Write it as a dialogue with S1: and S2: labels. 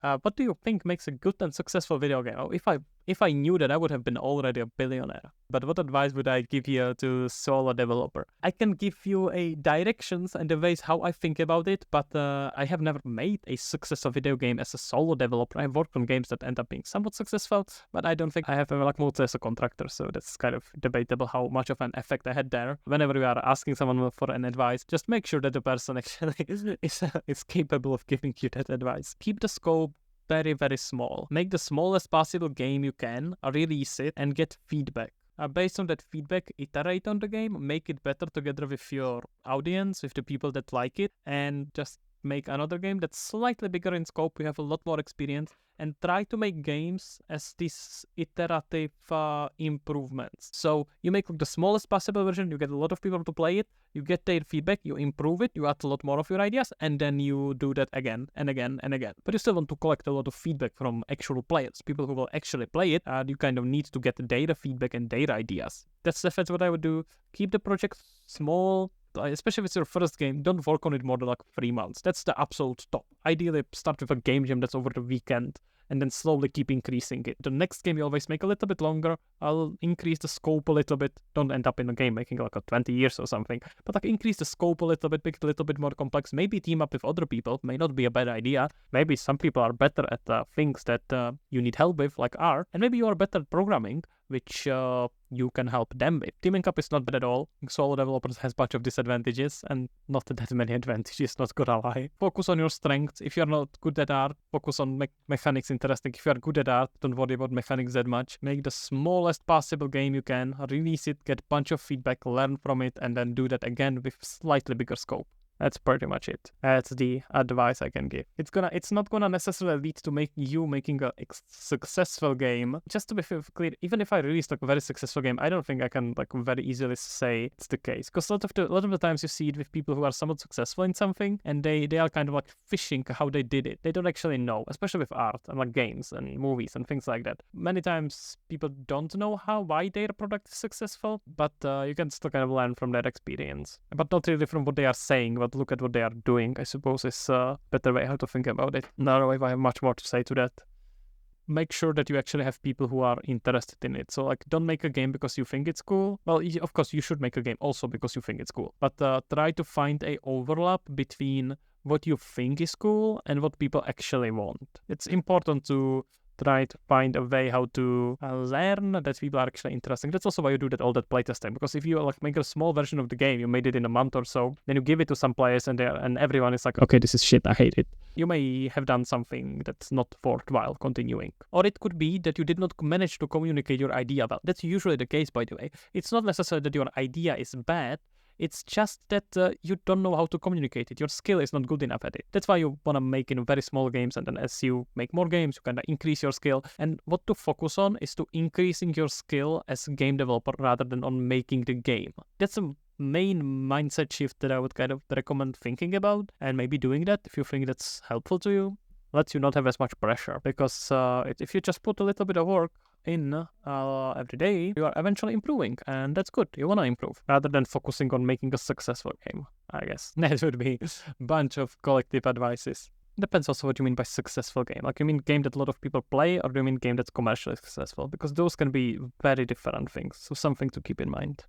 S1: What do you think makes a good and successful video game? Oh, if I knew that, I would have been already a billionaire. But what advice would I give you to solo developer? I can give you a directions and the ways how I think about it, but I have never made a successful video game as a solo developer. I've worked on games that end up being somewhat successful, but I don't think I have like mostly as a contractor, so that's kind of debatable how much of an effect I had there. Whenever you are asking someone for an advice, just make sure that the person actually is capable of giving you that advice. Keep the scope very, very small. Make the smallest possible game you can, release it, and get feedback. Based on that feedback, iterate on the game, make it better together with your audience, with the people that like it, and just make another game that's slightly bigger in scope. You have a lot more experience, and try to make games as these iterative improvements. So you make the smallest possible version, you get a lot of people to play it, you get their feedback, you improve it, you add a lot more of your ideas, and then you do that again and again and again. But you still want to collect a lot of feedback from actual players, people who will actually play it. You kind of need to get their feedback and their ideas. That's what I would do. Keep the project small. Especially if it's your first game, don't work on it more than like 3 months. That's the absolute top. Ideally, start with a game jam that's over the weekend, and then slowly keep increasing it. The next game you always make a little bit longer. I'll increase the scope a little bit. Don't end up in a game making like a 20 years or something, but like increase the scope a little bit, make it a little bit more complex. Maybe team up with other people. May not be a bad idea. Maybe some people are better at things that you need help with, like art, and maybe you are better at programming, which you can help them with. Teaming up is not bad at all. Solo developers has a bunch of disadvantages and not that many advantages, not gonna lie. Focus on your strengths. If you're not good at art, focus on mechanics interesting. If you're good at art, don't worry about mechanics that much. Make the smallest possible game you can, release it, get a bunch of feedback, learn from it, and then do that again with slightly bigger scope. That's pretty much it. That's the advice I can give. It's not gonna necessarily lead to making a successful game. Just to be clear, even if I release like a very successful game, I don't think I can like very easily say it's the case. Because a lot of the times you see it with people who are somewhat successful in something, and they are kind of like fishing how they did it. They don't actually know, especially with art and like games and movies and things like that. Many times people don't know why their product is successful, but you can still kind of learn from that experience. But not really from what they are saying, but look at what they are doing, I suppose, is a better way how to think about it. Now, if I have much more to say to that. Make sure that you actually have people who are interested in it. So, like, don't make a game because you think it's cool. Well, of course, you should make a game also because you think it's cool. But try to find a overlap between what you think is cool and what people actually want. It's important to try to find a way how to learn that people are actually interesting. That's also why you do that all that playtesting. Because if you like make a small version of the game, you made it in a month or so, then you give it to some players and everyone is like, okay, this is shit, I hate it. You may have done something that's not worthwhile continuing. Or it could be that you did not manage to communicate your idea well. That's usually the case, by the way. It's not necessarily that your idea is bad. It's just that you don't know how to communicate it. Your skill is not good enough at it. That's why you want to make in very small games, and then as you make more games, you kind of increase your skill. And what to focus on is to increasing your skill as a game developer rather than on making the game. That's a main mindset shift that I would kind of recommend thinking about, and maybe doing that if you think that's helpful to you. Lets you not have as much pressure, because if you just put a little bit of work in every day, you are eventually improving, and that's good. You want to improve rather than focusing on making a successful game, I guess. That would be a bunch of collective advices. Depends also what you mean by successful game. Like, you mean game that a lot of people play, or do you mean game that's commercially successful? Because those can be very different things, so something to keep in mind.